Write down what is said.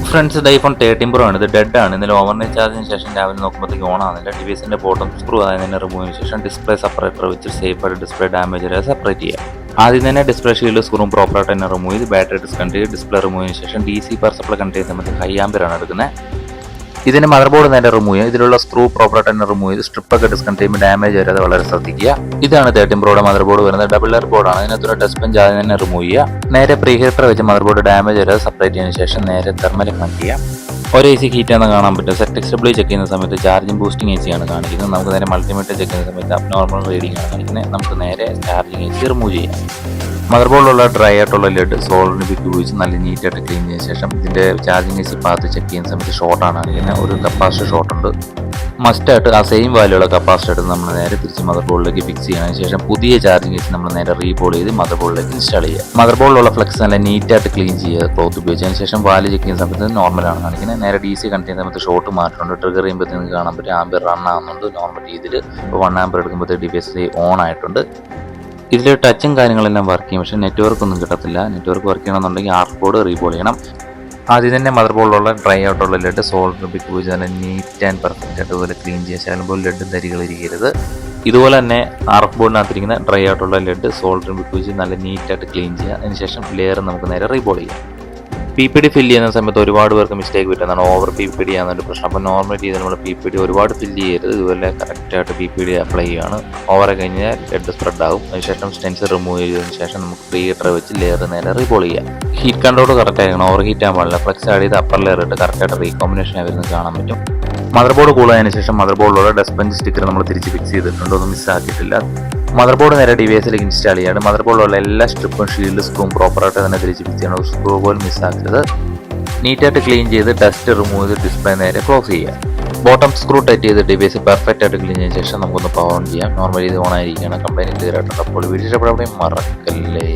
Friends ഇത് iPhone 13 Pro ആണ്. ഇത് ഡെഡ് ആണ്. ഇന്നലെ ഓവർനൈറ്റ് ചാർജിന് ശേഷം രാവിലെ നോക്കുമ്പോഴത്തേക്ക് ഓൺ ആവുന്നില്ല. ഡിവൈസിന്റെ ബോട്ടം സ്ക്രൂ അതായത് തന്നെ റിമൂവ് ചെയ്തതിനു ശേഷം ഡിസ്പ്ലേ സെപ്പറേറ്റർ വെച്ച് സേഫായിട്ട് ഡിസ്പ്ലേ ഡാമേജ് വരെ സെപ്പറേറ്റ് ചെയ്യുക. ആദ്യം തന്നെ ഡിസ്പ്ലേ ഷീൽഡ് സ്ക്രൂ പ്രോപ്പറായിട്ട് തന്നെ റിമൂവ് ചെയ്ത് ബാറ്ററി ഡിസ്കണക്ട് ചെയ്ത് ഡിസ്പ്ലേ റിമൂവ് ചെയ്തതിനു ശേഷം DC പവർ സപ്ലൈ കണക്ട് ചെയ്യുന്ന സമയത്ത് ഹൈ ആംപിയറാണ് എടുക്കുന്നത്. ഇതിന്റെ മദർ ബോർഡ് നേരെ റിമൂവ് ചെയ്യുക. ഇതിലുള്ള സ്ക്രൂ പ്രോപ്പറായിട്ട് തന്നെ റിമൂവ് ചെയ്ത് സ്ട്രിപ്പൊക്കെ ഡിസ്കണക്ട് ചെയ്യുമ്പോൾ ഡാമേജ് വരാതെ വളരെ ശ്രദ്ധിക്കുക. ഇതാണ് 13 Proയുടെ മദർ ബോർഡ് വരുന്നത്. ഡബിൾ ലെയർ ബോർഡാണ്. ഇതിനകത്തൊരു ടച്ച് ബെഞ്ച് ആദ്യം തന്നെ റിമൂവ് ചെയ്യുക. നേരെ പ്രീ ഹീറ്റർ വെച്ച് മദർ ബോർഡ് ഡാമേജ് വരാതെ സെപ്പറേറ്റ് ചെയ്തതിനു ശേഷം നേരെ തെർമൽ കണക്ട് ചെയ്യുക. ഒരു AC ഹീറ്റ് ആണെന്ന് കാണാൻ പറ്റും. ZXW ചെക്ക് ചെയ്യുന്ന സമയത്ത് ചാർജിങ് ബൂസ്റ്റിംഗ് AC ആണ് കാണിക്കുന്നത്. നമുക്ക് നേരെ മൾട്ടിമീറ്റർ ചെക്ക് ചെയ്യുന്ന സമയത്ത് അബ്നോർമൽ റീഡിംഗ് ആണ് കാണിക്കുന്നത്. നമുക്ക് നേരെ ചാർജിങ് AC റിമൂവ് ചെയ്യാം. മദർ ബോർഡിലുള്ള ഡ്രൈ ആയിട്ടുള്ള ലെഡ് സോൾഡറിന് ബിറ്റ് ഉപയോഗിച്ച് നല്ല നീറ്റായിട്ട് ക്ലീൻ ചെയ്ത ശേഷം ഇതിൻ്റെ ചാർജിങ് AC പാത്ത് ചെക്ക് ചെയ്യുന്ന സമയത്ത് ഷോർട്ടാണ് കാണിക്കുന്നത്. ഒരു കപ്പാസിറ്റർ ഷോർട്ട് ഉണ്ട്. മസ്റ്റായിട്ട് ആ സെയിം വാല്യൂള്ള കപ്പാസിറ്റർ എടുത്ത് നമ്മൾ നേരെ തിരിച്ച് മദർ ബോർഡിലേക്ക് ഫിക്സ് ചെയ്തതിനു ശേഷം പുതിയ ചാർജിങ് AC നമ്മൾ നേരെ റീബോൾ ചെയ്ത് മദർ ബോർഡിലേക്ക് ഇൻസ്റ്റാൾ ചെയ്യുക. മദർ ബോർഡിലുള്ള ഫ്ലെക്സ് നല്ല നീറ്റായിട്ട് ക്ലീൻ ചെയ്യുക ക്ലോത്ത് ഉപയോഗിച്ചതിന് ശേഷം വാല്യൂ ചെക്ക് ചെയ്യുന്ന സമയത്ത് നോർമലാണ് കാണിക്കുന്നത്. നേരെ DC കണക്ട് ചെയ്യുന്ന സമയത്ത് ഷോർട്ട് മാറ്റുന്നുണ്ട്. ട്രിഗർ ചെയ്യുമ്പോൾ നിങ്ങൾക്ക് കാണാൻ പറ്റും ആംബിയർ റൺ ആകുന്നുണ്ട് നോർമൽ രീതിയിൽ. ഇപ്പോൾ 1 ആംബിയർ എടുക്കുമ്പോഴത്തേക്ക് ഡിവൈസ് ഓൺ ആയിട്ടുണ്ട്. ഇതിൽ ടച്ചും കാര്യങ്ങളെല്ലാം വർക്ക് ചെയ്യും. പക്ഷേ നെറ്റ്വർക്ക് ഒന്നും കിട്ടത്തില്ല. നെറ്റ്വർക്ക് വർക്ക് ചെയ്യണമെന്നുണ്ടെങ്കിൽ ആർക്കോഡ് റീബോൾ ചെയ്യണം. ആദ്യം തന്നെ മദർ ബോർഡിലുള്ള ഡ്രൈ ആയിട്ടുള്ള ലെഡ് സോൾഡർ ബിറ്റ് ഉപയോഗിച്ച് തന്നെ നീറ്റ് ആൻഡ് പെർഫെക്റ്റ് ആയിട്ട് ഇതുപോലെ ക്ലീൻ ചെയ്യുക. ശകലം ലെഡ് തരികളിരിക്കരുത്. ഇതുപോലെ തന്നെ ആർക്ക് ബോർഡിനകത്തിരിക്കുന്ന ഡ്രൈ ആയിട്ടുള്ള ലെഡ് സോൾഡർ ബിറ്റ് ഉപയോഗിച്ച് നല്ല നീറ്റായിട്ട് ക്ലീൻ ചെയ്യുക. അതിനുശേഷം ലെയർ നമുക്ക് നേരെ റീബോൾ ചെയ്യാം. PPD ഫില്ല് ചെയ്യുന്ന സമയത്ത് ഒരുപാട് പേർക്ക് മിസ്റ്റേക്ക് പറ്റുന്നതാണ്. ഓവർ PPD ആണെന്നൊരു പ്രശ്നം. അപ്പോൾ നോർമൽ രീതിയിൽ നമ്മൾ PPD ഒരുപാട് ഫില്ല് ചെയ്യരുത്. ഇതുപോലെ കറക്റ്റായിട്ട് PPD അപ്ലൈ ചെയ്യുകയാണ്. ഓവർ കഴിഞ്ഞാൽ ലെഡ് സ്പ്രെഡ് ആകും. അതിനുശേഷം സ്റ്റെൻസ് റിമൂവ് ചെയ്തതിനു ശേഷം നമുക്ക് പ്രീ ഹീറ്റർ വെച്ച് ലെയർ നേരെ റീബോൾ ചെയ്യാം. ഹീറ്റ് കൺട്രോൾ കറക്റ്റ് ആയിരിക്കണം. ഓവർ ഹീറ്റ് ആകാൻ പാടില്ല. ഫ്ലെക്സ് ആഡ് ചെയ്ത് അപ്പർ ലെയർ ഇട്ട് കറക്റ്റായിട്ട് റീകോമ്പിനേഷൻ വരുന്നത് കാണാൻ പറ്റും. മദർ ബോർഡ് കൂളായതിനു ശേഷം മദർ ബോർഡിലുള്ള ഡസ്റ്റ് ബെഞ്ച് സ്റ്റിക്കർ നമ്മൾ തിരിച്ച് ഫിക്സ് ചെയ്തിട്ടുണ്ട്. ഒന്നും മിസ്സാക്കിയിട്ടില്ല. മദർ ബോർഡ് നേരെ ഡിവൈസിലേക്ക് ഇൻസ്റ്റാൾ ചെയ്യാണ്. മദർ ബോർഡിലുള്ള എല്ലാ സ്ട്രിപ്പും ഷീൽഡ് സ്ക്രൂവും പ്രോപ്പറായിട്ട് തന്നെ തിരിച്ച് ഫിക്സ് ചെയ്യണം. സ്ക്രൂ പോലും മിസ്സാക്കരുത്. നീറ്റായിട്ട് ക്ലീൻ ചെയ്ത് ഡസ്റ്റ് റിമൂവ് ചെയ്ത് ഡിസ്പ്ലേ നേരെ ക്ലോസ് ചെയ്യുക. ബോട്ടം സ്ക്രൂ ടൈറ്റ് ചെയ്ത് ഡിവൈസ് പെർഫെക്റ്റ് ആയിട്ട് ക്ലീൻ ചെയ്ത ശേഷം നമുക്കൊന്ന് പവർ ഓൺ ചെയ്യാം. നോർമലി ഇത് ഓൺ ആയിരിക്കണം. കംപ്ലൈൻറ്റ് ക്ലിയർ ആയിട്ടുണ്ട്. അപ്പോൾ വീഡിയോ ഇഷ്ടപ്പെടുകയും മറക്കല്ലേ.